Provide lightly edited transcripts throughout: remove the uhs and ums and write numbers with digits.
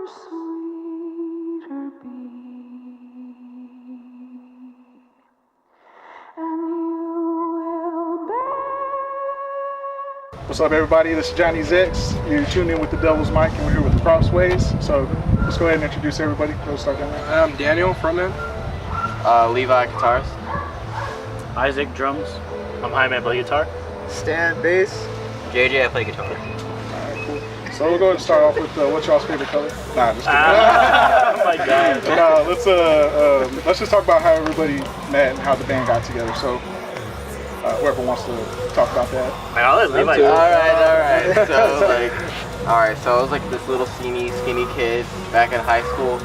sweeter be, and you will bear. What's up, everybody? This is Johnny Zex. You're tuned in with the Devil's Mic, and we're here with the CROSSWAYS. So let's go ahead and introduce everybody. We'll start down there. I'm Daniel, frontman. Levi, guitarist. Isaac, drums. I'm Jaime, I play guitar. Stan, bass. JJ, I play guitar. Alright, cool. So we'll go ahead and start off with what's y'all's favorite color? Nah, just kidding. Oh my god. No, let's just talk about how everybody met and how the band got together. So whoever wants to talk about that. Man, I'll let Levi. Alright. So I was like this little skinny kid back in high school.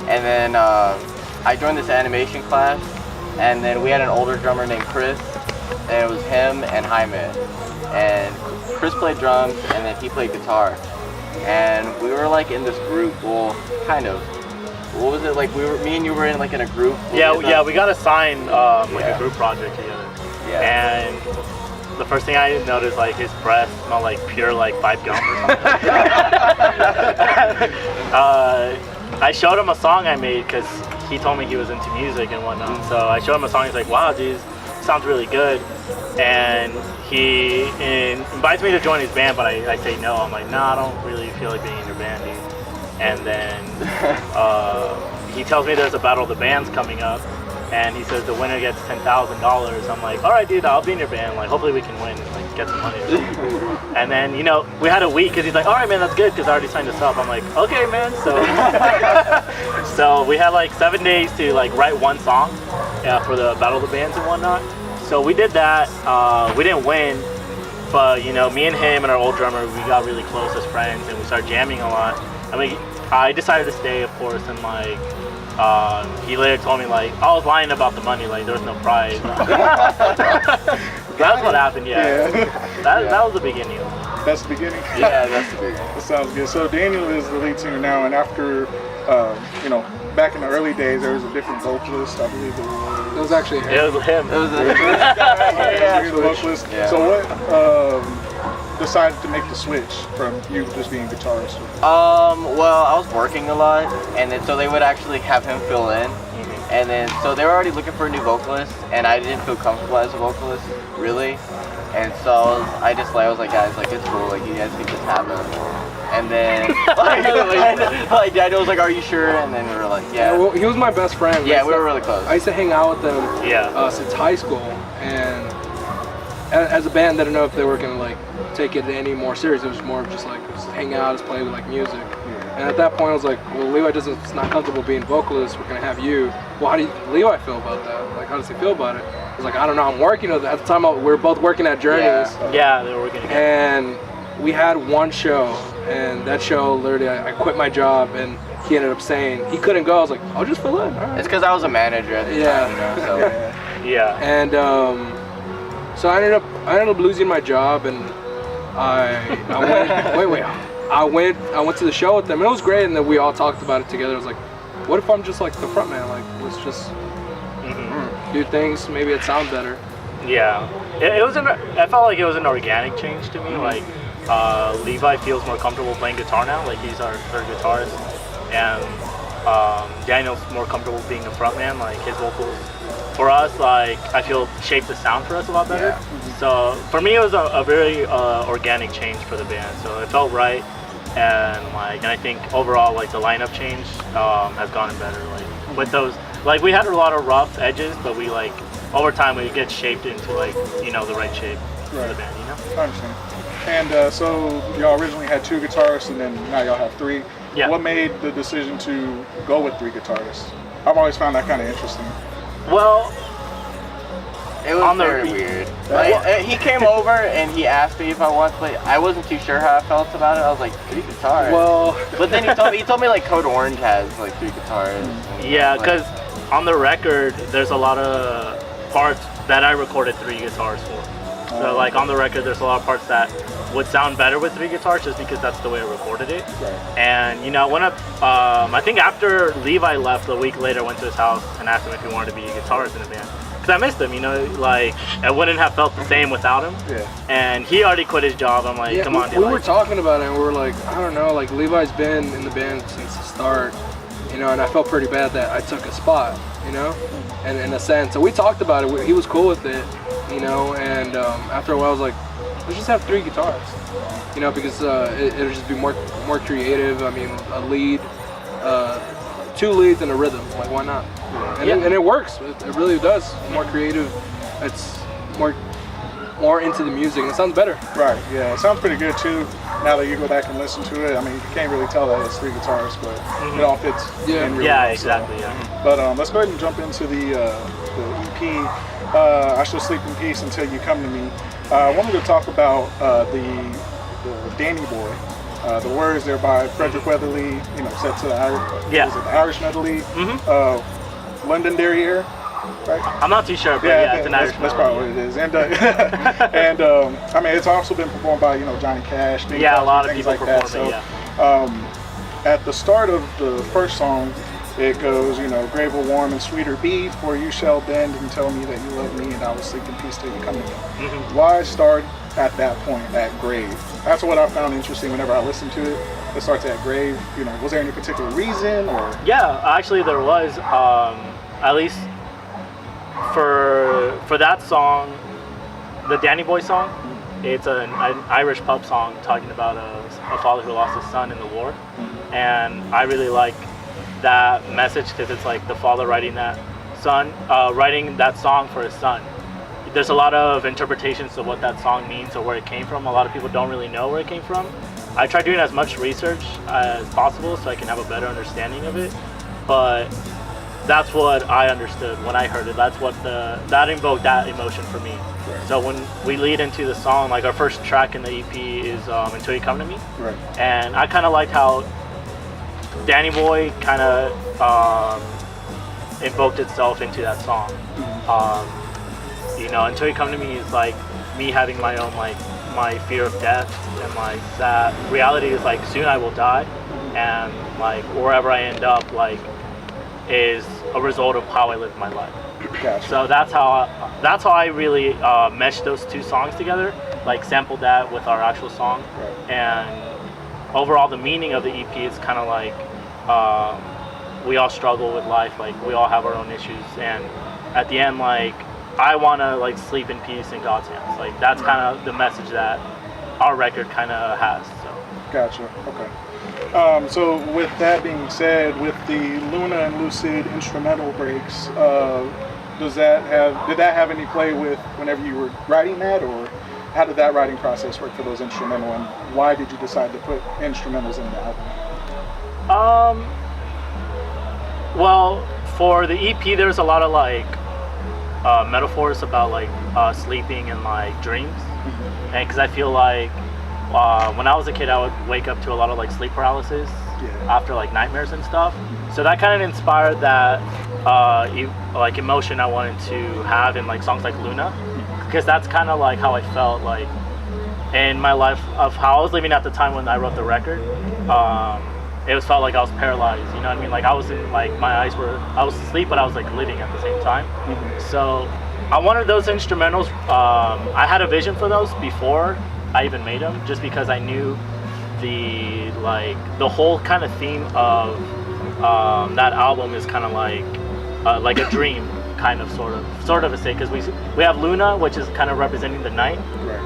And then I joined this animation class. And then we had an older drummer named Chris. And it was him and Jaime. And Chris played drums and then he played guitar. And we were like in this group, well, kind of. What was it like? Me and you were in a group. Yeah, we got assigned a group project together. Yeah. And the first thing I noticed, like, his breath smelled like pure pipe gum or something. I showed him a song I made because he told me he was into music and whatnot. So I showed him a song. He's like, "Wow, dude, sounds really good." And he invites me to join his band, but I say no. I'm like, "Nah, I don't really feel like being in your band, dude." And then he tells me there's a battle of the bands coming up, and he says the winner gets $10,000. I'm like, "All right, dude, I'll be in your band. Like, hopefully we can win, and get some money or something." And then we had a week because he's like, "All right, man, that's good because I already signed us up." I'm like, "Okay, man." So we had 7 days to write one song for the battle of the bands and whatnot. So we did that. We didn't win, but me and him and our old drummer, we got really close as friends, and we started jamming a lot. I mean, I decided to stay, of course, and he later told me I was lying about the money, there was no prize. That's what happened. Yeah. That was the beginning. That's the beginning? Yeah, that's the beginning. That sounds good. So Daniel is the lead singer now, and after, back in the early days, there was a different vocalist, I believe it was actually him. It was him. It was the vocalist. Yeah. So what decided to make the switch from you just being guitarist? Well, I was working a lot, and then so they would actually have him fill in. And then, so they were already looking for a new vocalist, and I didn't feel comfortable as a vocalist, really. And so I was like, guys, it's cool, you guys can just have him. And then, Daniel was like, "Are you sure?" And then we were like, "Yeah." Well, he was my best friend. Yeah, we were really close. I used to hang out with them since high school, and as a band, I didn't know if they were gonna take it any more serious. It was more of just hang out, just play with music. And at that point, I was like, "Well, Levi is not comfortable being vocalist. We're gonna have you." Well, how do Levi feel about that? How does he feel about it? I was like, "I don't know. I'm working at the time. We were both working at Journeys." Yeah, they were working together. And we had one show, and that show, literally, I quit my job, and he ended up saying he couldn't go. I was like, "I'll just fill in." All right. It's because I was a manager at the time, so. Yeah. And so I ended up losing my job, and I went to the show with them, and it was great. And then we all talked about it together. I was like, "What if I'm just the front man? Let's just do things. Maybe it sounds better." Yeah, I felt like it was an organic change to me. Levi feels more comfortable playing guitar now. He's our third guitarist, and Daniel's more comfortable being a frontman. His vocals, for us, I feel shaped the sound for us a lot better. Yeah. So for me, it was a very organic change for the band. So it felt right, and I think overall the lineup change has gotten better. With those, we had a lot of rough edges, but we over time we get shaped into the right shape for the band. I understand. And so y'all originally had 2 guitarists, and then now y'all have 3. Yeah. What made the decision to go with 3 guitarists? I've always found that kind of interesting. Well, it was very weird. He came over and he asked me if I wanted to play. I wasn't too sure how I felt about it. I was like, 3 guitars. Well, but then he told me Code Orange has 3 guitars. Yeah, because on the record there's a lot of parts that I recorded 3 guitars for. So on the record there's a lot of parts that would sound better with 3 guitars just because that's the way I recorded it. Right. And I think after Levi left, a week later I went to his house and asked him if he wanted to be a guitarist in the band. because I missed him. You know, like I wouldn't have felt the same without him. Yeah. And he already quit his job. I'm like, come on, dude. We were talking about it, and we were like, I don't know, like Levi's been in the band since the start, you know, and I felt pretty bad that I took a spot, you know, and in a sense. So we talked about it. He was cool with it, you know, and after a while I was like, let's just have 3 guitars, you know, because it'll just be more creative. I mean, a lead, 2 leads and a rhythm, like why not? And it works. It really does. More creative. It's more into the music, and it sounds better. Right, yeah, it sounds pretty good too. Now that you go back and listen to it, I mean, you can't really tell that it's 3 guitars, but it all fits in really well, exactly, so. yeah. But let's go ahead and jump into the EP, I Shall Sleep in Peace Until You Come to Me. I wanted to talk about the Danny Boy. The words there by Frederick Weatherly, you know, set to the Irish medley, Londonderry Air. Right? I'm not too sure, but yeah, it's an Irish that's probably what it is. And and I mean, it's also been performed by, you know, Johnny Cash. A lot of people perform it. So, at the start of the first song, it goes, you know, grave will warm and sweeter be, for you shall bend and tell me that you love me, and I will sleep in peace till you come to me. Why start at that point, at grave? That's what I found interesting whenever I listened to it. It starts at grave. You know, was there any particular reason, or? Yeah, actually there was. At least for that song, the Danny Boy song, it's an Irish pub song talking about a father who lost his son in the war, and I really like that message because it's like the father writing that song for his son. There's a lot of interpretations of what that song means or where it came from. A lot of people don't really know where it came from. I try doing as much research as possible so I can have a better understanding of it, but that's what I understood when I heard it. That's what that invoked that emotion for me. Right. So when we lead into the song, like our first track in the EP is Until You Come to Me. Right. And I kind of liked how Danny Boy kind of invoked itself into that song. You know, Until You Come to Me is like me having my own, like, my fear of death, and like that reality is like soon I will die, and like wherever I end up, like, is a result of how I live my life. Gotcha. So that's how I really meshed those 2 songs together, like sampled that with our actual song. Right. And overall the meaning of the EP is kind of like we all struggle with life, like we all have our own issues, and at the end, like, I want to like sleep in peace in God's hands. Like that's kind of the message that our record kind of has. So. Gotcha. Okay. So with that being said, with the Luna and Lucid instrumental breaks, did that have any play with whenever you were writing that, or how did that writing process work for those instrumental, and why did you decide to put instrumentals in the album? Well, for the EP, there's a lot of like metaphors about like sleeping and like dreams, and because I feel like when I was a kid, I would wake up to a lot of like sleep paralysis after like nightmares and stuff. So that kind of inspired that like emotion I wanted to have in like songs like Luna, because that's kind of like how I felt like in my life of how I was living at the time when I wrote the record. It was felt like I was paralyzed, you know what I mean? Like I was in, like I was asleep, but I was like living at the same time. So I wanted those instrumentals. I had a vision for those before I even made them, just because I knew the whole kind of theme of that album is kind of like a dream, kind of sort of a state, because we have Luna, which is kind of representing the night,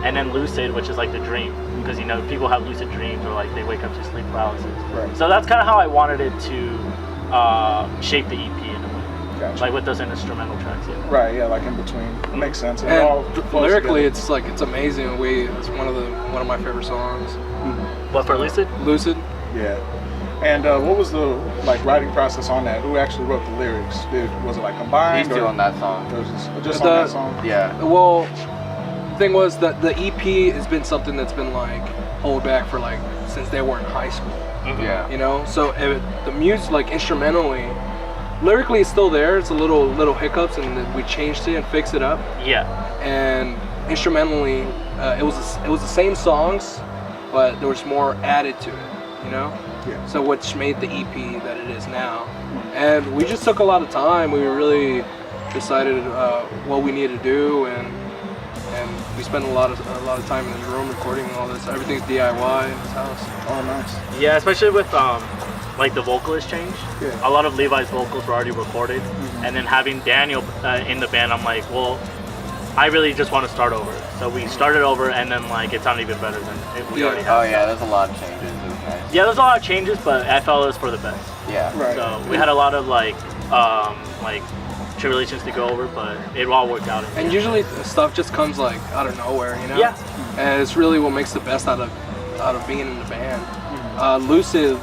and then Lucid, which is like the dream, because you know people have lucid dreams or like they wake up to sleep paralysis. So that's kind of how I wanted it to shape the EP in a way. Gotcha. Like with those instrumental tracks. Yeah. Right. Yeah. Like in between. It makes sense. And lyrically, it's like it's amazing. It's one of my favorite songs. What, for Lucid? Lucid. Yeah. And what was the writing process on that? Who actually wrote the lyrics? Was it like combined? These 2 on that song. Or just on that song? Yeah. Well, the thing was that the EP has been something that's been like hold back for like since they were in high school. Yeah. You know, so the music, like instrumentally, lyrically it's still there. It's a little hiccups, and we changed it and fixed it up. Yeah. And instrumentally, it was the same songs, but there was more added to it. You know. Yeah. So which made the EP that it is now. And we just took a lot of time. We were really decided what we needed to do, and we spent a lot of time in his room recording all this. Everything's DIY in his house. Oh, nice. Yeah, especially with like the vocalist change. Yeah. A lot of Levi's vocals were already recorded, and then having Daniel in the band, I'm like, well, I really just want to start over. So we started over, and then like it sounded even better than we already had. Oh yeah, there's a lot of changes. It was nice. Yeah, there's a lot of changes, but I felt it was for the best. Yeah. Right. So we had a lot of like tribulations to go over, but it all worked out. And usually stuff just comes like out of nowhere, you know? Yeah. And it's really what makes the best out of being in the band. Lucid,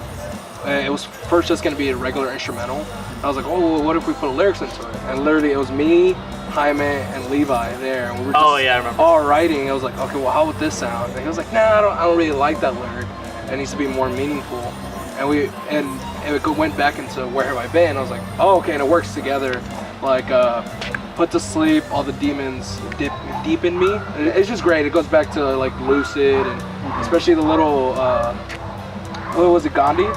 it was first just gonna be a regular instrumental. I was like, oh, well, what if we put lyrics into it? And literally it was me, Jaime, and Levi there, and we were just I remember. all writing. I was like, okay, well, how would this sound? And he was like, nah, I don't really like that lyric. It needs to be more meaningful. And it went back into Where Have I Been? I was like, oh, okay, and it works together. Like, put to sleep all the demons deep in me. It's just great. It goes back to like Lucid, and especially the little, what was it, Gandhi?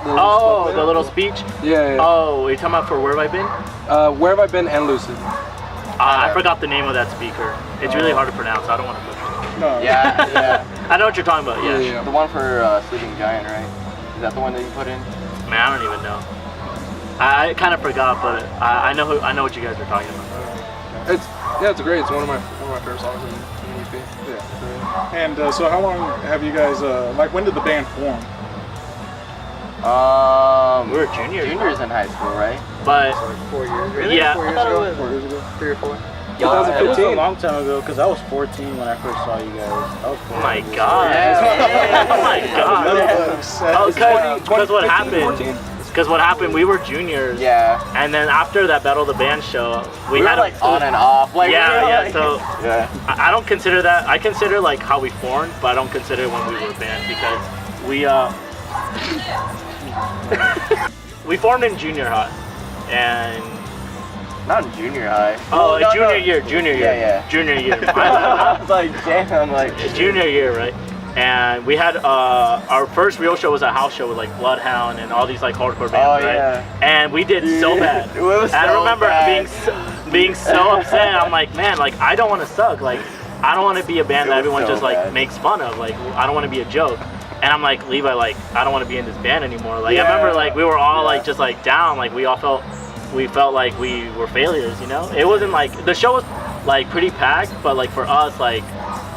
The little speech? Yeah. Oh, you're talking about for Where Have I Been? Where Have I Been and Lucid. I forgot the name of that speaker. It's really hard to pronounce. I don't want to butcher it. No. Yeah. I know what you're talking about. Yeah. The one for Sleeping Giant, right? Is that the one that you put in? Man, I don't even know. I kind of forgot, but I know what you guys are talking about. It's great. It's one of my favorite songs in the EP. Yeah. And so how long have you guys, like when did the band form? We were juniors in high school, right? But 4 years. Really? yeah, 4 years I thought ago? it was 4 years ago. 3 or 4. It was a 2015. long time ago because I was 14 when I first saw you guys. I was 14. oh my god, oh my god. Because what happened? Because what happened? We were juniors. Yeah. And then after that Battle of the Band show, we were had like on and off. Like, So yeah. I don't consider that. I consider like how we formed, but I don't consider when we were a band because we formed in junior high, and not in junior high. oh, no, junior no. year, Yeah. junior year. I was like, damn, like Junior year, right? And we had our first real show was a house show with like Bloodhound and all these like hardcore bands, right? Yeah. And we did so bad. It was I so remember bad. being so upset. I'm like, man, like I don't want to suck. Like I don't want to be a band It that was everyone so just like bad. makes fun of. Like I don't want to be a joke. And I'm like, Levi, like I don't want to be in this band anymore. Like I remember like we were all like just like down. Like we felt like we were failures, you know? It wasn't like the show was like pretty packed, but like for us like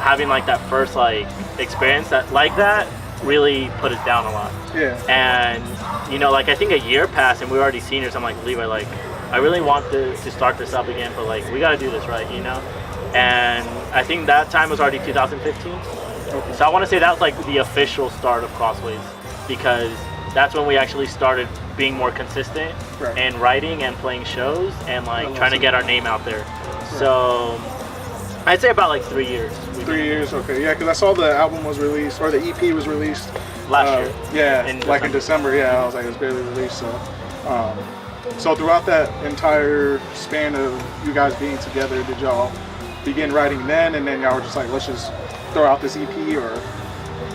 having like that first like experience that really put us down a lot. Yeah. And you know, like I think a year passed and we were already seniors. I'm like, Levi, like I really want to start this up again, but like we got to do this right, you know? And I think that time was already 2015. Okay. So I want to say that was like the official start of CROSSWAYS, because that's when we actually started being more consistent Right. and writing and playing shows and like Oh, trying to awesome. get our name out there. So I'd say about like 3 years. 3 years, okay. Yeah, because I saw the album was released, or the EP was released. Last year. Yeah, In like in December, yeah. I was like, it was barely released, so. So throughout that entire span of you guys being together, did y'all begin writing then, and then y'all were just like, let's just throw out this EP, or?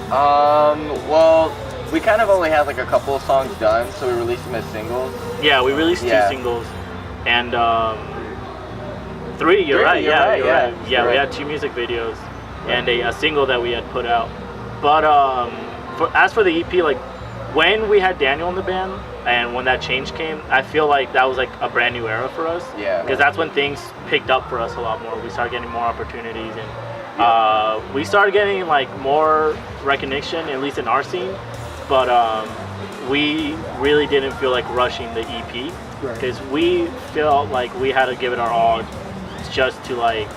Well, we kind of only had like a couple of songs done, so we released them as singles. Yeah, we released Yeah. 2 singles and 3. You're 3, right. you're Yeah, right, you're yeah. right. Yeah, we Right. had 2 music videos and a single that we had put out. But as for the EP, like when we had Daniel in the band and when that change came, I feel like that was like a brand new era for us. Yeah. Because that's when things picked up for us a lot more. We started getting more opportunities and we started getting like more recognition, at least in our scene. But we really didn't feel like rushing the EP because we felt like we had to give it our all just to like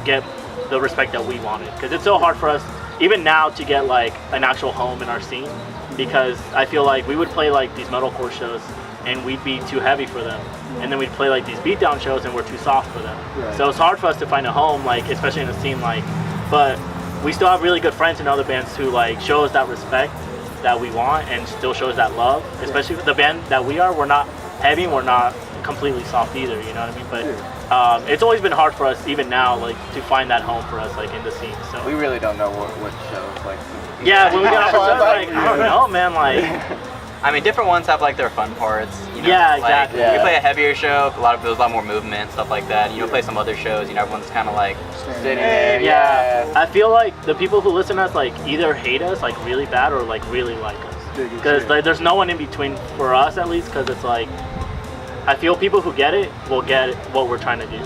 get the respect that we wanted. Because it's so hard for us even now to get like an actual home in our scene, because I feel like we would play like these metalcore shows and we'd be too heavy for them, and then we'd play like these beatdown shows and we're too soft for them. Right. So it's hard for us to find a home, like especially in a scene like. But we still have really good friends in other bands who like show us that respect that we want and still shows that love. Especially the band that we are, we're not heavy, we're not completely soft either. You know what I mean? But it's always been hard for us, even now, like to find that home for us, like in the scene. So We really don't know what shows like. yeah, when we get off the show, like I don't know, man. Like I mean, different ones have like their fun parts. You know, Yeah, like, exactly. You play a heavier show, there's a lot more movement, stuff like that. You know, play some other shows, you know, everyone's kind of like Sitting there, Yeah, I feel like the people who listen to us like either hate us like really bad or like really like us. Because like, there's no one in between for us at least. Because it's like I feel people who get it will get what we're trying to do,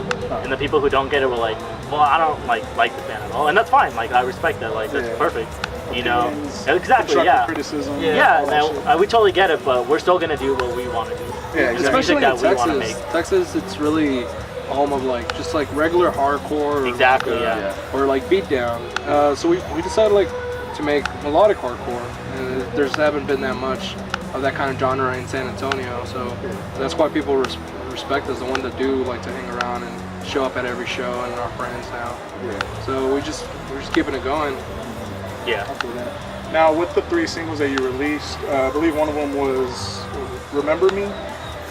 and the people who don't get it will like, well, I don't like the band at all, and that's fine. Like I respect that. Like that's perfect. You know, exactly. Yeah. Criticism. Yeah. We totally get it, but we're still gonna do what we want to do. Yeah, exactly. Especially that in we want to Texas. make. Texas, it's really home of like just like regular hardcore. Or Exactly. like, or like beatdown. So we decided like to make melodic hardcore, and there's haven't been that much of that kind of genre in San Antonio. So that's why people respect us, the one that do like to hang around and show up at every show, and our friends now. Yeah. So we're just keeping it going. Yeah. Now, with the 3 singles that you released, I believe one of them was "Remember Me."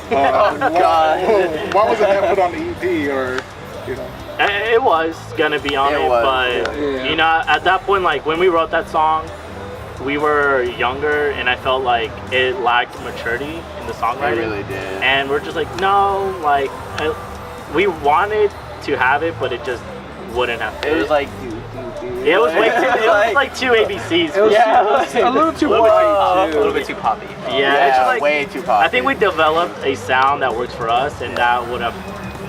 Oh God! Why wasn't that put on the EP, or you know? It was gonna be on it, but you know, at that point, like when we wrote that song, we were younger, and I felt like it lacked maturity in the songwriting. It really did. And we're just like, no, like we wanted to have it, but it just wouldn't have. It was like, it was way too. It was like 2 ABCs. It was a little too white, a little bit too poppy. Yeah, it's just like, way too poppy. I think we developed a sound that works for us, and that would have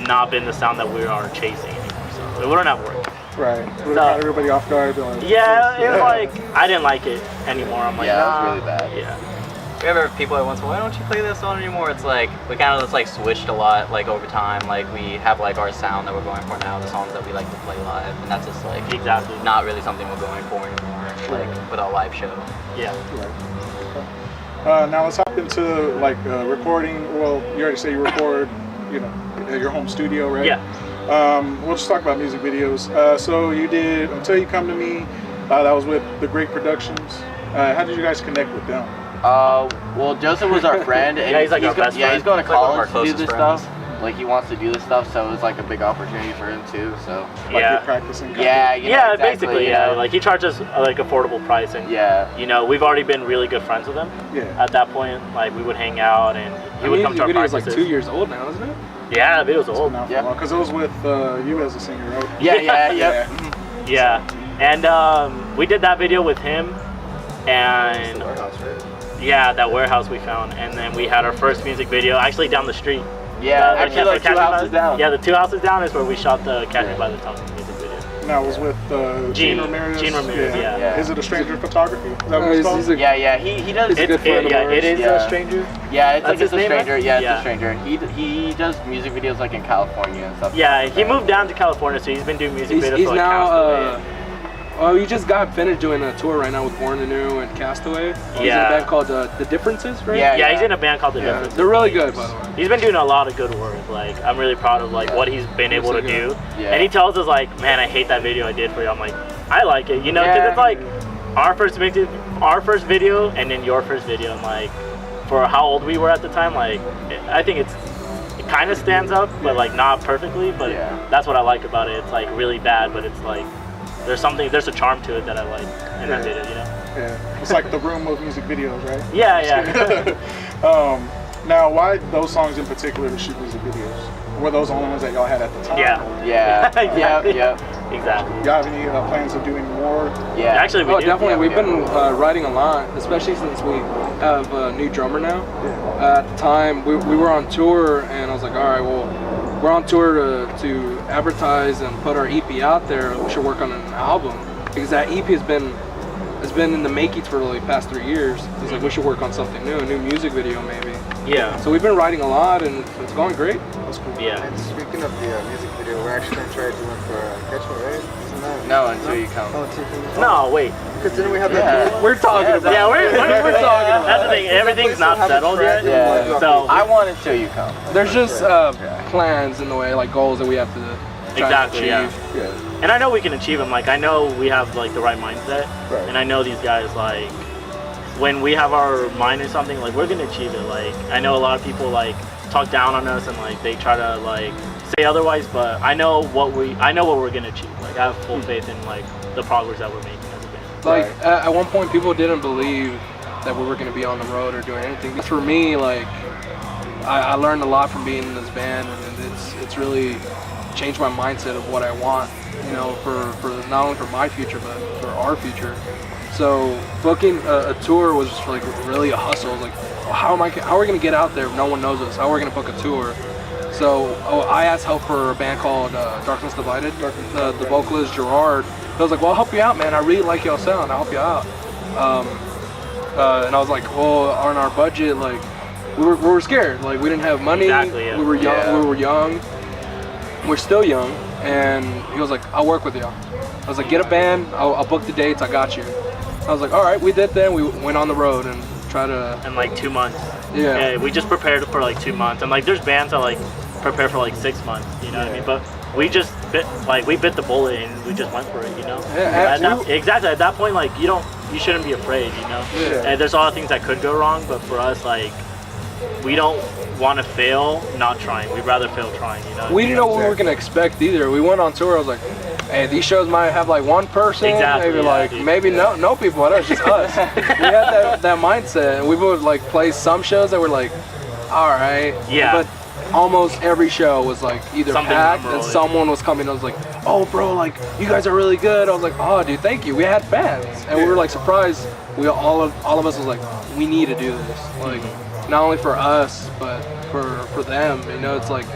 not been the sound that we are chasing anymore. So it wouldn't have worked. Right. Would have caught everybody off guard. Like, Yeah, it was like I didn't like it anymore. I'm like, yeah, nah. it was really bad. Yeah. We have people that once, why don't you play this song anymore? It's like we kind of just like switched a lot like over time. Like we have like our sound that we're going for now, the songs that we like to play live, and that's just like Exactly. not really something we're going for anymore. Like with our live show. Yeah. Now let's hop into like recording. Well, you already say you record, you know, at your home studio, right? Yeah. We'll just talk about music videos. So you did "Until You Come to Me." That was with the Great Productions. How did you guys connect with them? Well, Joseph was our friend, and Yeah, he's like our best friend. he's going to Like one of our college to do closest this friends. stuff. Like he wants to do this stuff, so it was like a big opportunity for him too. So Like Yeah. you're practicing. kind yeah, of? you know, Yeah, exactly, basically, you yeah. know. Like he charges like affordable price, and Yeah. you know, we've already been really good friends with him. Yeah. At that point, like we would hang out, and he would come to our video is practices. like 2 years old now, isn't it? Yeah, the video's old. Yeah. Because it was with you as a singer, right? Yeah. Yeah, and we did that video with him, and yeah, that warehouse we found, and then we had our first music video actually down the street. Yeah, The actually like Catch 2 Me by houses the- down. Yeah, the 2 houses down is where we shot the Catch Me by the Tongue music video. Now it was with Gene Ramirez. Gene Ramirez, yeah. Is it a stranger photography? Is that what it's called? He's a, Yeah, he does. He's a good friend of ours. It is Yeah. a stranger. Yeah, it's That's like it's his a name, stranger. right? Yeah, it's Yeah. a stranger. He does music videos like in California and stuff. Yeah, like he that. moved down to California, so he's been doing music videos he's for like now. Castaway. Well, he just got finished doing a tour right now with Born Anew and Castaway. He's in Yeah. a band called The Differences, right? Yeah. Yeah, he's in a band called The Difference. They're really good, by the way. He's been doing a lot of good work. Like, I'm really proud of like what he's been able to do. Yeah. And he tells us like, man, I hate that video I did for you. I'm like, I like it, you know, because Yeah. it's like our first video, and then your first video. And like, for how old we were at the time, like, I think it kind of stands up, but like not perfectly. But Yeah. that's what I like about it. It's like really bad, but it's like there's a charm to it that I like in that video, you know. Yeah. It's like the room of music videos, right? Yeah. Now, why those songs in particular to shoot music videos? Were those the only ones that y'all had at the time? Yeah. Yeah. Exactly. Yep. Exactly. Y'all have any plans of doing more? Yeah. Actually, we Oh, do. definitely. Yeah, We've we been writing a lot, especially since we have a new drummer now. At the time, we were on tour, and I was like, all right, well, we're on tour to advertise and put our EP out there. We should work on an album, because that EP has been in the makings for the past 3 years. It's like we should work on something new, a new music video maybe. Yeah. So we've been writing a lot, and it's going great. That's cool. Yeah. And speaking of the music video, we're actually going to try doing for Catch Me, right? Isn't that? No, until you come. Oh, TV. No, wait. Because didn't we have Yeah. that? We're talking about. Yeah, we're talking about. That's the thing. Everything's not settled yet. Yeah. So I want until you come. There's just plans in the way, like goals that we have to try Exactly, to yeah. achieve. And I know we can achieve them. Like I know we have like the right mindset, and I know these guys like when we have our mind in something, like we're gonna achieve it. Like I know a lot of people like talk down on us and like they try to like say otherwise, but I know what we're gonna achieve. Like I have full faith in like the progress that we're making as a band. Like at one point, people didn't believe that we were going to be on the road or doing anything. For me, like, I learned a lot from being in this band, and it's really changed my mindset of what I want, you know, for not only for my future, but for our future. So booking a tour was like really a hustle. Like, how are we going to get out there if no one knows us? How are we going to book a tour? So I asked help for a band called Darkness Divided. The vocalist Gerard, I was like, well, I'll help you out, man. I really like y'all sound. I'll help you out. And I was like, well, on our budget, like, we were scared. Like, we didn't have money. Exactly, yeah. We were young. Yeah. We were young. We're still young. And he was like, I'll work with y'all. I was like, get a band. I'll book the dates. I got you. I was like, all right. We did that. We went on the road and tried to. In like 2 months. Yeah. We just prepared for like 2 months, and like there's bands that like prepare for like 6 months. You know what I mean? But we just bit the bullet and we just went for it. You know? Yeah. Exactly. At that point, like you shouldn't be afraid. You know? Yeah. And there's a lot of things that could go wrong, but for us, like, we don't want to fail not trying. We'd rather fail trying. You know? We didn't know what we were gonna expect either. We went on tour. I was like, hey, these shows might have like one person, Exactly, maybe yeah, like dude. maybe no people, but it's just us. We had that mindset, and we would like play some shows that were like, all right, Yeah. but almost every show was like either Something packed and memorable, someone was coming. I was like, oh, bro, like you guys are really good. I was like, oh, dude, thank you. We had fans, and we were like surprised. We all of us was like, we need to do this, like not only for us but for them. You know, it's like.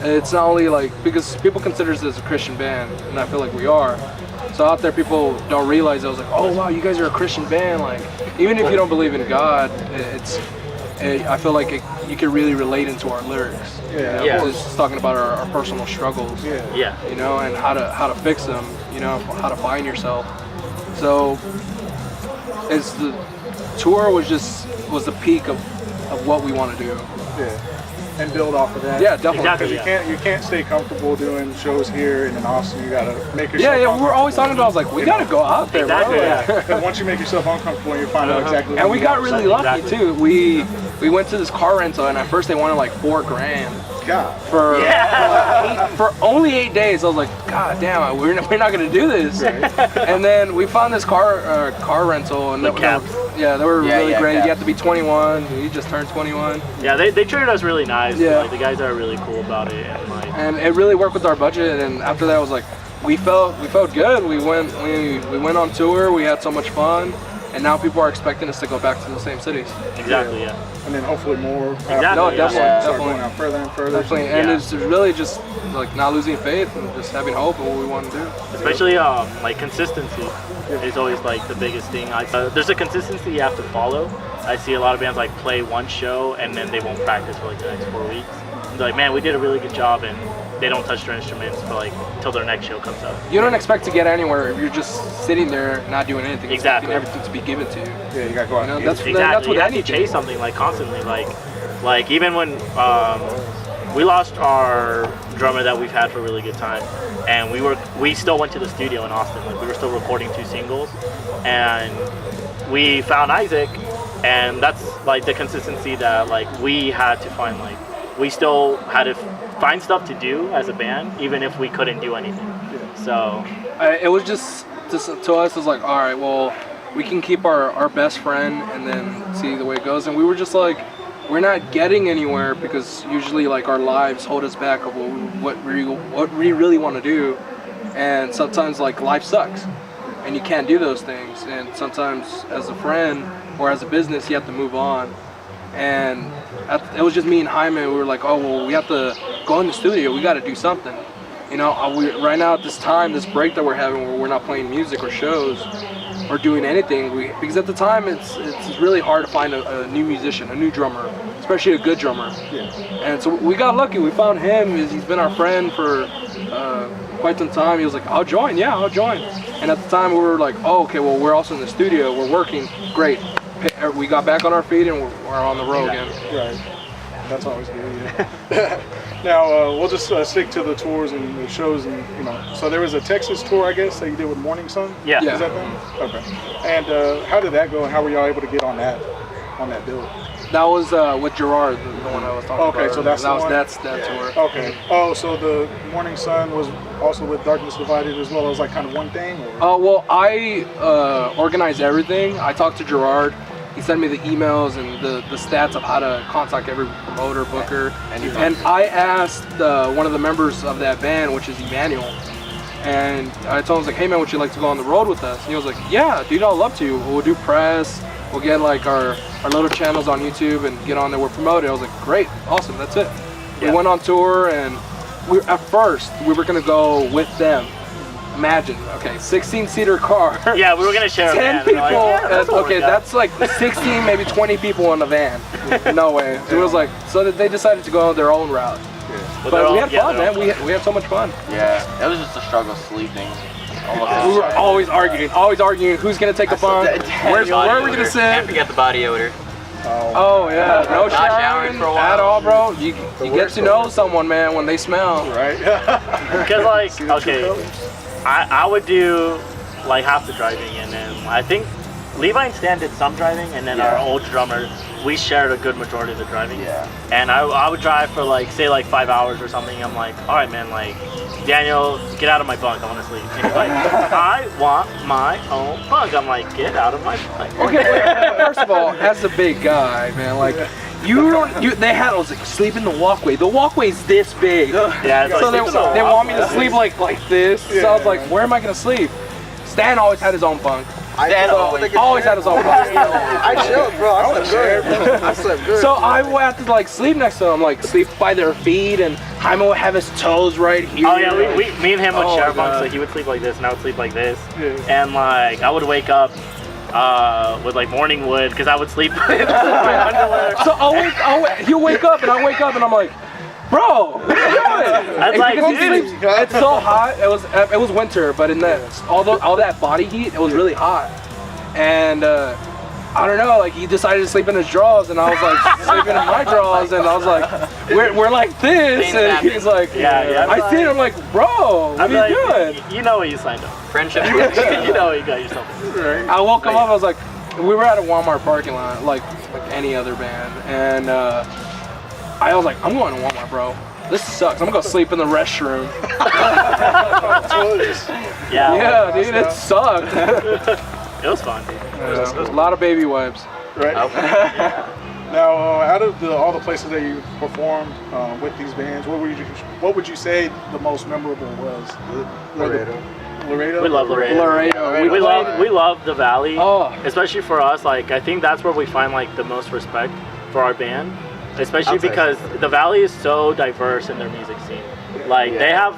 It's not only like, because people consider us as a Christian band, and I feel like we are. So out there, people don't realize. I was like, oh wow, you guys are a Christian band. Like, even if you don't believe in God, I feel like you can really relate into our lyrics. Yeah. You know, just talking about our personal struggles. Yeah. You know, and how to fix them. You know, how to find yourself. So it's the tour was the peak of what we want to do. Yeah. And build off of that. Yeah, definitely. Exactly. Because you can't stay comfortable doing shows here and in Austin. You gotta make yourself. Yeah. We're always talking about. I was like, we gotta go out there, Exactly, bro. yeah. Because once you make yourself uncomfortable, you find out exactly. And what we you got want. really lucky Exactly. too. We went to this car rental, and at first they wanted like $4,000 God. for only 8 days. I was like, God damn, we're not gonna do this. And then we found this car rental, and The they cabs. they were really great. cabs. You have to be 21. You just turned 21. Yeah, they treated us really nice. Yeah. Like, the guys are really cool about it, and like. And it really worked with our budget. And after that, I was like, we felt good. We went on tour. We had so much fun. And now people are expecting us to go back to the same cities. Exactly. Yeah. And then hopefully more. Exactly, No, yeah. definitely, Start going out further and further. Definitely. And Yeah. it's really just like not losing faith and just having hope in what we want to do. Especially like consistency is always like the biggest thing. There's a consistency you have to follow. I see a lot of bands like play one show and then they won't practice for like the next 4 weeks. They're like, man, we did a really good job, and they don't touch their instruments for like till their next show comes up. You don't expect to get anywhere if you're just sitting there not doing anything. Exactly. Expecting everything to be given to you. Yeah, you gotta go out. You know, and that's get it. Exactly. what You have to anything. chase something like constantly. Like even when we lost our drummer that we've had for a really good time, and we still went to the studio in Austin. Like, we were still recording 2 singles, and we found Isaac, and that's like the consistency that like we had to find. Like, we still had to find stuff to do as a band, even if we couldn't do anything. So It was just to us, it was like, all right, well, we can keep our best friend and then see the way it goes. And we were just like, we're not getting anywhere because usually like our lives hold us back of what we really want to do. And sometimes like life sucks and you can't do those things. And sometimes as a friend or as a business, you have to move on. And it was just me and Jaime. We were like, oh, well, we have to go in the studio. We got to do something. You know, right now at this time, this break that we're having where we're not playing music or shows or doing anything, because at the time it's really hard to find a new musician, a new drummer, especially a good drummer. And so we got lucky. We found him. He's been our friend for quite some time. He was like, I'll join. Yeah, I'll join. And at the time we were like, oh, okay, well, we're also in the studio. We're working. Great. We got back on our feet and we're on the road again. Right. That's always good. Yeah. Now we'll just stick to the tours and the shows, and So there was a Texas tour, I guess, that you did with Morning Sun. Yeah. Is that them? Okay. And how did that go? And how were y'all able to get on that bill? That was with Gerard, the one I was talking about. Okay, so that's the one? That's that tour. Okay. Oh, so the Morning Sun was also with Darkness Divided as well. It was like kind of one thing? Or? Well, I organized everything. I talked to Gerard, he sent me the emails and the stats of how to contact every promoter, booker. And I asked one of the members of that band, which is Emmanuel, and I told him, I was like, hey man, would you like to go on the road with us? And he was like, yeah, dude, I'd love to. We'll do press, we'll get like our little channels on YouTube and get on there, we're promoted. I was like, great, awesome, that's it. We went on tour, and at first we were gonna go with them. Imagine, okay, 16-seater car. Yeah, we were gonna share 10 a van. people. Like, yeah, Okay, that's like 16, maybe 20 people in the van. No way. It was like, so that they decided to go on their own route. But we had fun, man. We had so much fun. Yeah, it was just a struggle sleeping. We were always arguing who's gonna take a bunk, where are we gonna sit. Can't forget the body odor. Oh yeah, no Not showering showering for a while. at all, bro. You get to know someone, man, when they smell. Right. Because like, okay, I would do like half the driving, and then I think Levi and Stan did some driving, and then our old drummer, we shared a good majority of the driving. Yeah. And I would drive for like, say like 5 hours or something. I'm like, all right, man, like, Daniel, get out of my bunk, I want to sleep. And he's like, I want my own bunk. I'm like, get out of my bunk. Okay, first of all, as a big guy, man, like, they had us like sleep in the walkway. The walkway's this big. Yeah, it's So like, they want me to sleep like this. So I was like, where am I gonna sleep? Stan always had his own bunk. Always had his own bunk. I chilled, bro. I slept good. I slept good. So I would have to like sleep next to them, like sleep by their feet, and Jaime would have his toes right here. Oh yeah, me and him would share God. bunks. Like he would sleep like this, and I would sleep like this. And like I would wake up with like morning wood because I would sleep in my underwear. So he'll wake up, and I wake up, and I'm like, bro, what are you doing? That's like, Because he dude. sleeps- it's so hot. It was winter, but in that all that body heat, it was really hot. And I don't know, like he decided to sleep in his drawers, and I was like sleeping in my drawers, and I was like, we're like this, and he's like, Yeah. I see it, I'm like, bro, what are you doing? You know what you signed up. Friendship. You know what you got yourself into. I woke him up, I was like, we were at a Walmart parking lot, like any other band, and I was like, I'm going to Walmart, bro. This sucks. I'm gonna go sleep in the restroom. Yeah, dude, it sucked. It was fun. A lot of baby wipes. Right. Now, out of all the places that you performed with these bands, what would you say the most memorable was? Laredo. Laredo. We love Laredo. We love the Valley. Oh. Especially for us, like I think that's where we find like the most respect for our band. Especially because the Valley is so diverse in their music scene. Like they have,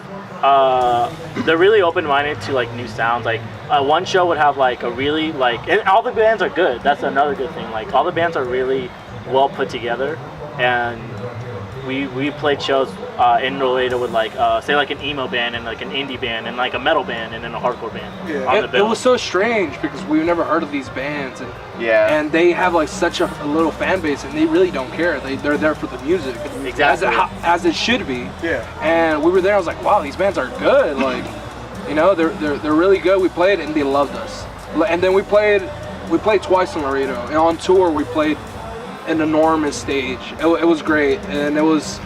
they're really open-minded to like new sounds. Like one show would have like a really like, and all the bands are good. That's another good thing. Like all the bands are really well put together, and we played shows in Laredo with like say like an emo band and like an indie band and like a metal band and then a hardcore band on the It bill. was so strange because we've never heard of these bands, and they have like such a little fan base, and they really don't care. They're there for the music, Exactly. as it should be. Yeah. And we were there. I was like, wow, these bands are good. Like, you know, they're really good. We played, and they loved us. And then we played twice in Laredo, and on tour we played an enormous stage. It was great, and it was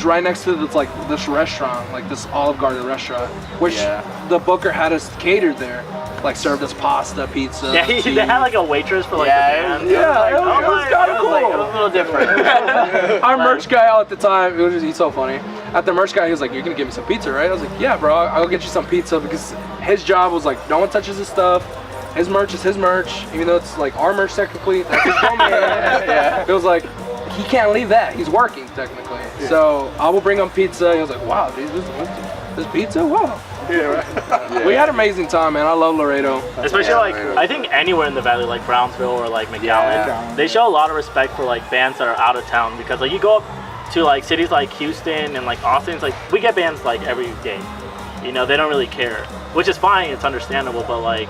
right next to this restaurant, like this Olive Garden restaurant, which the booker had us catered there, like served us pasta, pizza. Yeah, tea. they had like a waitress for like the band. it was kind of cool. It was a little different. Our merch guy out at the time, he's so funny. At the merch guy, he was like, "You're gonna give me some pizza, right?" I was like, "Yeah, bro, I'll get you some pizza," because his job was like, no one touches his stuff. His merch is his merch, even though it's like our merch technically. That's his domain. It was like, he can't leave that. He's working technically. So I will bring him pizza. He was like, wow, dude, this pizza? Wow. We had an amazing time, man. I love Laredo. Especially like I think anywhere in the Valley, like Brownsville or like McAllen, they show a lot of respect for like bands that are out of town, because like you go up to like cities like Houston and like Austin, it's like we get bands like every day. You know, they don't really care, which is fine. It's understandable, but like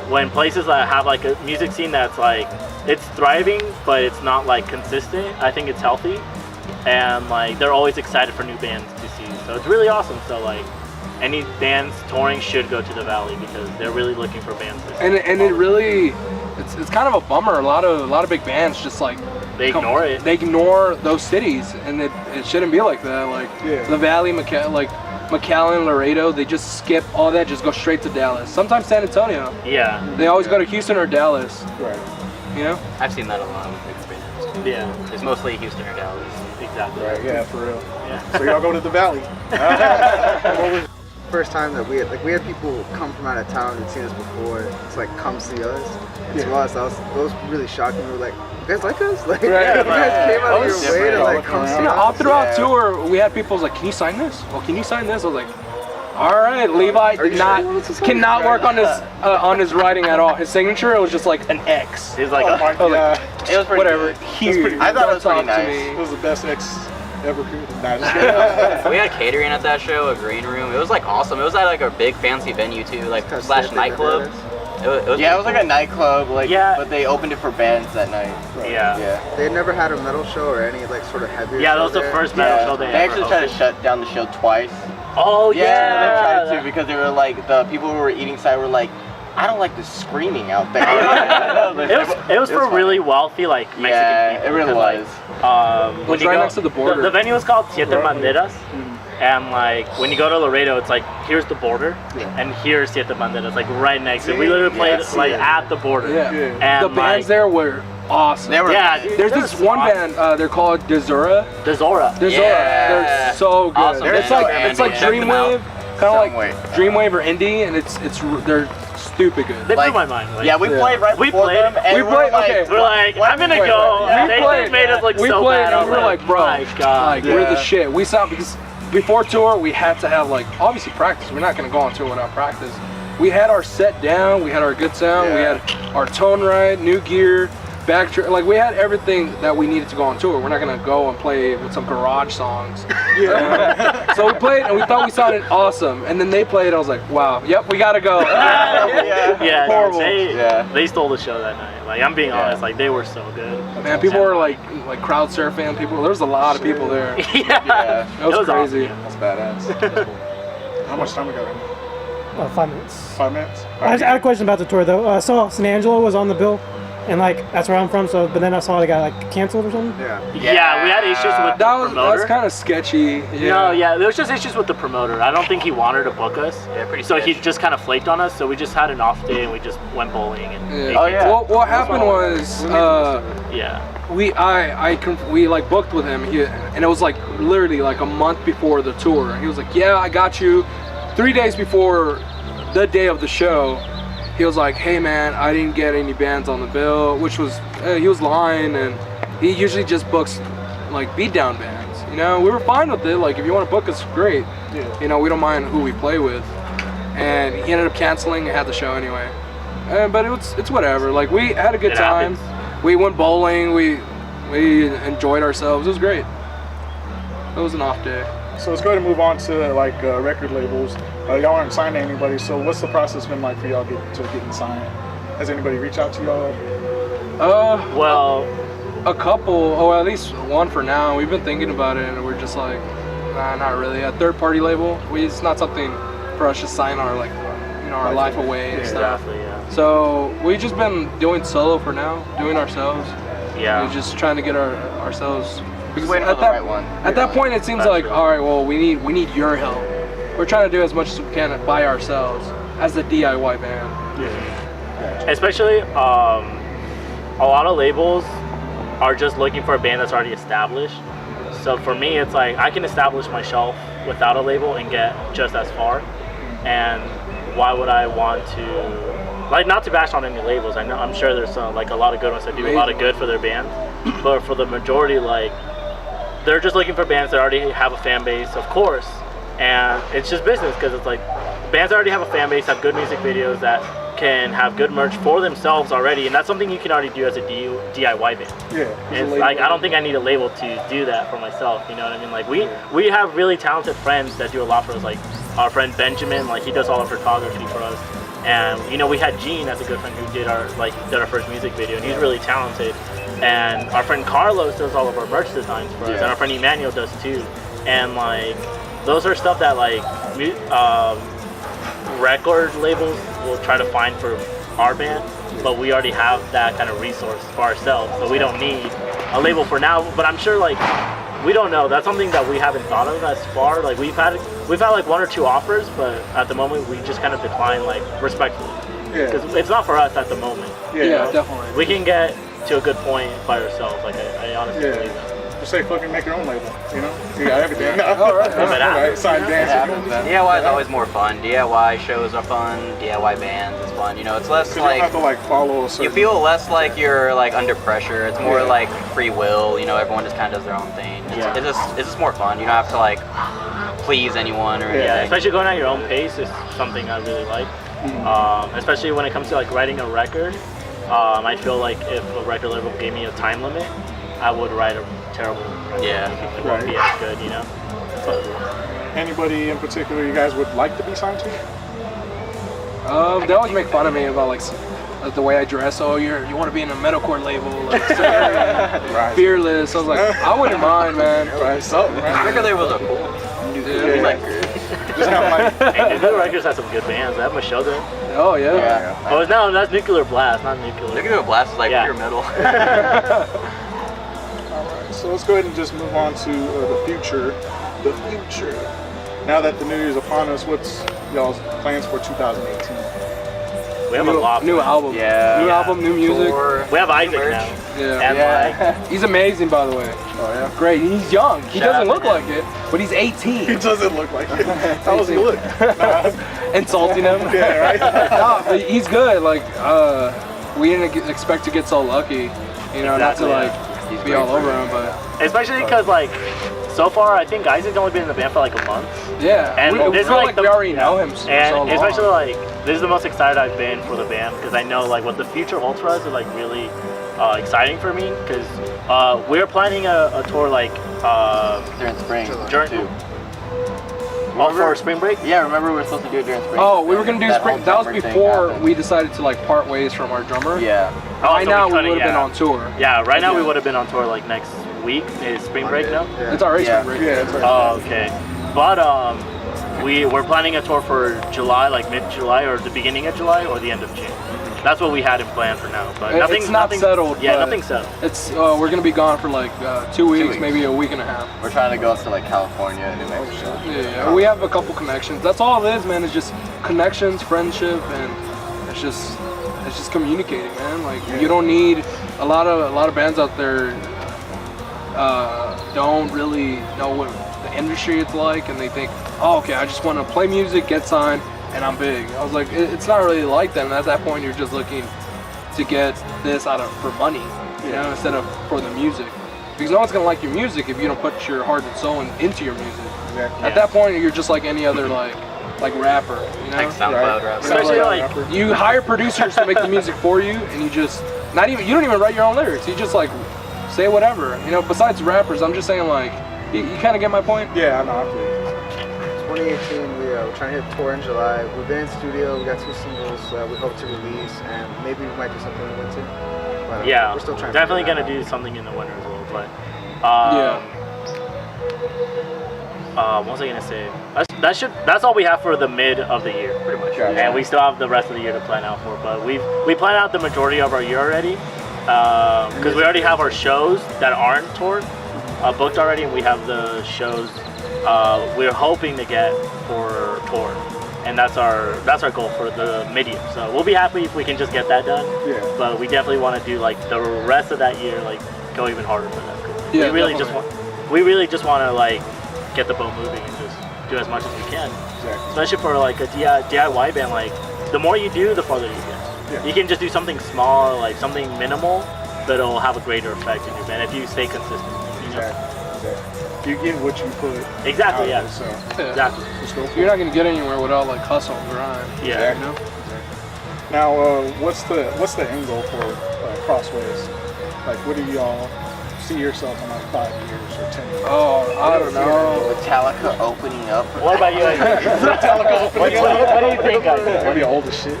when places that have like a music scene that's like it's thriving but it's not like consistent, I think it's healthy, and like they're always excited for new bands to see. So it's really awesome. So like any bands touring should go to the Valley because they're really looking for bands to see. And it really, it's kind of a bummer. A lot of big bands just like they ignore it. They ignore those cities, and it shouldn't be like that. Like the Valley, McAllen, Laredo, they just skip all that, just go straight to Dallas. Sometimes San Antonio. Yeah. They always go to Houston or Dallas. Right. you know? I've seen that a lot with bigger bands. Yeah. It's mostly Houston or Dallas. Exactly. Right, yeah, for real. Yeah. So y'all go to the Valley. What was the first time that we had people come from out of town and seen us before, it's like come see us. And to us, that was really shocking. We were like, you guys like us? Like, Right. you guys came out of your different. way to like come see You know, us. all throughout Yeah. tour, we had people like, can you sign this? Well, can you sign this? I was like, all right, Levi Are you did sure not, you want us to sign cannot this? work on his writing at all. His signature, it was just like an X. He's like, Oh my Oh, like, god. It was pretty whatever. good. Here, I thought it don't was pretty talk to nice. It me. was the best ex ever created. Nah, just kidding. We had catering at that show, a green room. It was like awesome. It was at like a big fancy venue too, like Kinda slash sick, nightclub. It was Yeah, it was like a nightclub, like, Yeah. but they opened it for bands that night. yeah. Yeah. They had never had a metal show or any like sort of heavier Yeah, show that was the there. first metal Yeah. show They they ever actually tried to hosted. shut down the show twice. Oh Yeah, yeah. they tried to because they were like, the people who were eating side were like, I don't like the screaming out there. It was for funny. really wealthy like Mexican Yeah, people. it really 'cause, was. Like, when It's you right go, next to the border. The venue was called Siete Banderas. And like when you go to Laredo, it's like here's the border, and here's Siete Banderas, like right next to it. We literally played like at the border. Yeah. And The bands like, there were awesome. They were Yeah, dude, There's they're this one awesome. band, they're called Desura. Desora. Desura. Yeah. They're so good. Awesome it's band. like it's like Check them out. Dreamwave, kind of like Soundwave. Dreamwave or indie, and they're stupid good. They Like, blew my mind. Like, Yeah, we played right We before played- them, and we we played- were like, okay. we're like, Why I'm did we gonna play go. right? They played- made us look we so played bad. and we were like, bro, my God. like we're the Yeah. shit. We sound because before tour we had to have like obviously practice. We're not gonna go on tour without practice. We had our set down. We had our good sound. We Yeah. had our tone right, new gear, like we had everything that we needed to go on tour. We're not gonna go and play with some garage songs. So we played and we thought we sounded awesome. And then they played. I was like, wow, yep, we gotta go. Yeah, Horrible. They stole the show that night. Like I'm being honest, like they were so good. Man, people were like crowd surfing. There was a lot of people there. Yeah, That was crazy. That's badass. How much time we got? 5 minutes. 5 minutes? I had a question about the tour though. I saw San Angelo was on the bill, and like that's where I'm from. So, but then I saw it got like canceled or something. Yeah. Yeah, we had issues with the That promoter. was kind of sketchy. Yeah. No, yeah, there was just issues with the promoter. I don't think he wanted to book us. Yeah, pretty So he sketch. just kind of flaked on us. So we just had an off day and we just went bowling and Yeah. ate Oh, yeah. Well, what happened was yeah. we like booked with him, and it was like literally like a month before the tour. He was like, "Yeah, I got you." 3 days before the day of the show, he was like, "Hey man, I didn't get any bands on the bill," which was he was lying, and he usually just books like beatdown bands. You know, we were fine with it. Like if you want to book us, great. Yeah. You know, we don't mind who we play with. And he ended up canceling and had the show anyway. But it's whatever. Like we had a good It time. happens. We went bowling. We enjoyed ourselves. It was great. It was an off day. So let's go ahead and move on to like record labels. Y'all aren't signed to anybody, so what's the process been like for y'all getting signed? Has anybody reached out to y'all? Well, A couple, or at least one for now. We've been thinking about it, and we're just like, nah, not really. A third-party label, it's not something for us to sign our our life away and stuff. exactly, yeah. So we've just been doing solo for now, doing ourselves. Yeah. We're just trying to get ourselves. Because waiting at for the that right one. At that point, it seems That's like, true. all right, well, we need your help. We're trying to do as much as we can by ourselves as a DIY band. Especially, a lot of labels are just looking for a band that's already established. So for me, it's like I can establish my shelf without a label and get just as far. And why would I want to, like, not to bash on any labels. I'm sure there's some, like, a lot of good ones that do a lot of good for their bands. But for the majority, like, they're just looking for bands that already have a fan base, of course. And it's just business because it's like bands that already have a fan base, have good music videos that can have good merch for themselves already, and that's something you can already do as a DIY band. Yeah. It's like I don't think I need a label to do that for myself. You know what I mean? Like we have really talented friends that do a lot for us. Like our friend Benjamin, like he does all our photography for us. And you know we had Gene as a good friend who did our first music video, and he's really talented. And our friend Carlos does all of our merch designs for us, and our friend Emmanuel does too. And like those are stuff that like record labels will try to find for our band, but we already have that kind of resource for ourselves, so we don't need a label for now. But I'm sure like we don't know. That's something that we haven't thought of as far. Like we've had like one or two offers, but at the moment we just kind of decline like respectfully. Yeah. Because it's not for us at the moment. Yeah, definitely. We can get to a good point by ourselves. Like I honestly Yeah. believe that. Just say fucking make your own label, you know? You got everything. All right. Right, sign dancing. DIY is always more fun. DIY shows are fun. DIY bands is fun. You know, it's less So you don't like have to like follow a you certain... feel less like you're like under pressure. It's more Yeah. like free will. You know, everyone just kind of does their own thing. It's just more fun. You don't have to like please anyone or anything. Yeah, especially going at your own pace is something I really like. Especially when it comes to like writing a record. I feel like if a record label gave me a time limit, I would write a terrible record. Yeah. It wouldn't be as good, you know? Anybody in particular you guys would like to be signed to? They always make fun of me about like the way I dress. Oh, you want to be in a metalcore label, like Right. fearless. I was like, I wouldn't mind, man. Right, something, right? Record labels are cool. Yeah. Like, Just have like... Hey, Nuclear Records has some good bands. I have a show there. Oh yeah. yeah. Oh, no, that's Nuclear Blast, not Nuclear. Nuclear Blast is like Yeah. pure metal. Alright, so let's go ahead and just move on to the future. The future. Now that the new year's upon us, what's y'all's plans for 2018? We have a lot. New album. Yeah. New album, new music. Tour, We have Isaac merch. now. Yeah. And like, He's amazing, by the way. Oh yeah? Great. He's young. He Shout out doesn't to look him. like it, but he's He 18. doesn't look like it. How was he look? Insulting him. Yeah, right? No, but he's good. Like, we didn't expect to get so lucky, you know, not to Exactly, like be all over him, but especially because like, so far I think Isaac's only been in the band for like a month. yeah. And we this is feel like like the- we already know him so And long. especially like, this is the most excited I've been for the band because I know like what the future holds for us is like really exciting for me because we're planning a tour like During spring. during too. for spring break. Yeah, remember we were supposed to do it during spring. Oh, we were gonna do That spring. whole That was drummer thing before happened. we decided to like part ways from our drummer. Yeah. Right so now we couldn't, would have been yeah. on tour. Yeah, right now we would have been on tour like next week. Is spring break now? Yeah. It's already Yeah. spring break. Yeah, it's right. Oh, okay. But we're planning a tour for July, like mid-July or the beginning of July or the end of June. That's what we had in plan for now. But It's not settled. Yeah, but nothing's settled. It's we're gonna be gone for like 2 weeks, weeks. maybe a week and a half. We're trying to go up to like California and New Mexico. Yeah, we have a couple connections. That's all it is, man. It's just connections, friendship, and it's just communicating, man. Like you don't need a lot of bands out there don't really know what the industry is like, and they think, oh, okay, I just want to play music, get signed, and I'm big. I was like, it's not really like that. And at that point, you're just looking to get this for money, you know, instead of for the music. Because no one's gonna like your music if you don't put your heart and soul into your music. Exactly. At that point, you're just like any other like rapper, you know. Like SoundCloud rapper. Especially like, You hire producers to make the music for you, and you don't even write your own lyrics. You just like say whatever, you know. Besides rappers, I'm just saying like, you kind of get my point. Yeah, I know. I feel you. 2018, we're trying to hit tour in July. We've been in studio. We got 2 singles we hope to release, and maybe we might do something in the winter. But, yeah, we're still trying. definitely to gonna figure do something in the winter as well. But what was I gonna say? That's all we have for the mid of the year, pretty much. Gotcha. And we still have the rest of the year to plan out for. But we plan out the majority of our year already, because we already have our shows that aren't toured booked already, and we have the shows we're hoping to get for tour, and that's our goal for the mid-year. So we'll be happy if we can just get that done. Yeah. But we definitely want to do like the rest of that year, like go even harder for that. Yeah, we really definitely. just want to like get the boat moving and just do as much as we can. Exactly. Especially for like a DIY band, like the more you do, the farther you get. Yeah. You can just do something small, like something minimal, but it'll have a greater effect in your band if you stay consistent. You know? Exactly. You get what you put. Exactly. out Yeah. there, so Yeah. Exactly. just go for You're it. not gonna get anywhere without like hustle and grind. Yeah. You know? Now, what's the end goal for Crossways? Like, what do y'all see yourself in like 5 years or 10 years? Oh, I don't know. Metallica opening up. What about you? what do you think, guys? Maybe old as shit.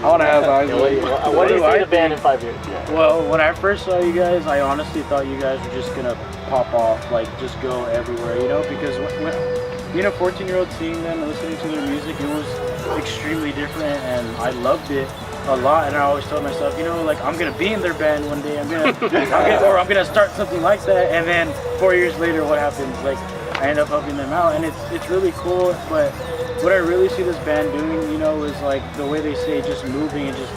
I want to have Isaac. What do you see the band in 5 years? Well, when I first saw you guys, I honestly thought you guys were just gonna pop off, like just go everywhere, you know, because when being a 14-year-old, seeing them and listening to their music, it was extremely different, and I loved it a lot. And I always told myself, you know, like I'm gonna be in their band one day. I'm gonna start something like that. And then 4 years later, what happens? Like I end up helping them out, and it's really cool. But what I really see this band doing, you know, is like the way they say, just moving and just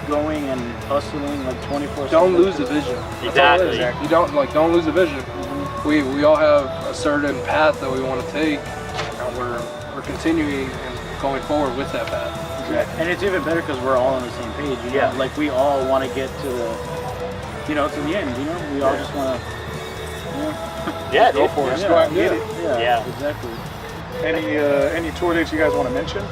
going and hustling like 24/7. Don't lose the vision. Exactly. You don't lose the vision. We all have a certain path that we want to take, and we're continuing and going forward with that path. And it's even better because we're all on the same page. You know? Like we all want to get to the, to the end. You know, we all just want to. Yeah, Go for it. Just go out and get it. Yeah. Exactly. Any tour dates you guys want to mention?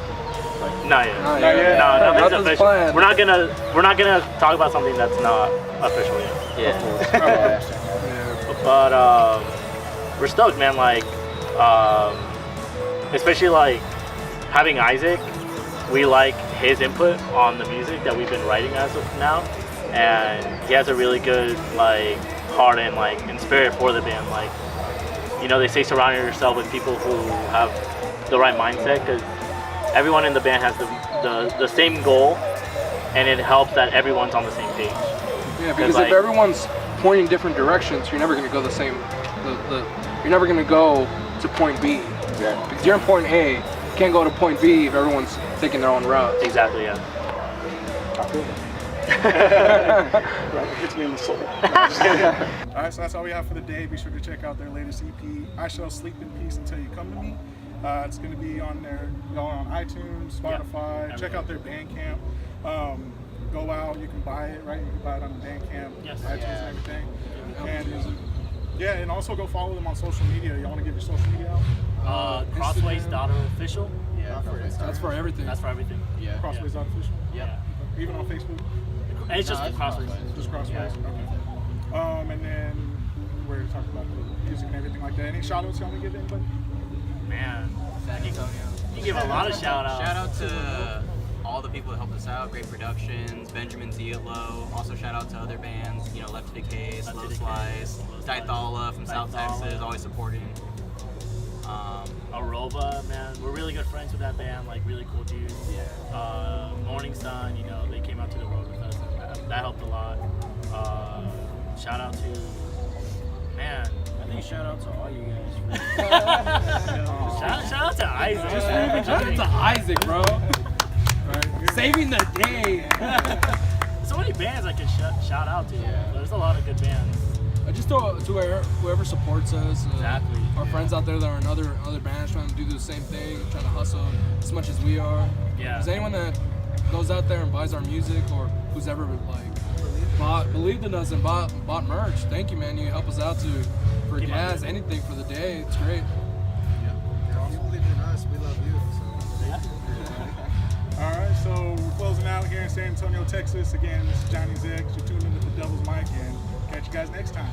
Not yet. Not yet. No, nothing's Nothing's official. planned. We're not gonna talk about something that's not official yet. Yeah. But we're stoked, man. Like, especially like having Isaac, we like his input on the music that we've been writing as of now, and he has a really good like heart and like in spirit for the band. Like, they say surround yourself with people who have the right mindset, because everyone in the band has the same goal, and it helps that everyone's on the same page. Yeah, because if everyone's pointing different directions, you're never going to go the same. You're never going to go to point B. Yeah. Because you're in point A, you can't go to point B if everyone's taking their own route. Exactly. Yeah. I feel it. It hits me in the soul. All right, so that's all we have for the day. Be sure to check out their latest EP, I Shall Sleep in Peace Until You Come to Me. It's going to be on on iTunes, Spotify. Yep. Check out their Bandcamp. Go out, you can buy it, right? You can buy it on the Bandcamp, Yes. iTunes, and everything. And also go follow them on social media. Y'all want to give your social media out? CROSSWAYS.official. Yeah. That's for everything. That's for everything. Yeah. CROSSWAYS.official? Yeah. Even on Facebook? And it's just No, it's CROSSWAYS. Just CROSSWAYS? Okay. And then we're talking about the music and everything like that. Any shout outs you want to give anybody? Man, you give a lot of shout outs. Shout out to all the people that helped us out, Great Productions, Benjamin Zietlow. Also shout out to other bands, Left to Decay, Slow Slice, Dithala from South Texas, always supporting. Aroba, man, we're really good friends with that band, like really cool dudes. Yeah. Morning Sun, they came out to the road with us, and that helped a lot. Shout out to, man. I think shout out to all you guys. Shout out to Isaac. Shout out to Isaac, bro. Saving the day. So many bands I can shout out to. There's a lot of good bands. Just to whoever supports us. Exactly. Our friends out there that are in other bands trying to do the same thing, trying to hustle as much as we are. Yeah. Is anyone that goes out there and buys our music, or who's ever believed in us and bought merch? Thank you, man. You help us out for gas, anything for the day. It's great. You believe in us, we love you. All right, so we're closing out here in San Antonio, Texas. Again, this is Johnny Zex. You're tuned in to the Devil's Mic, and catch you guys next time.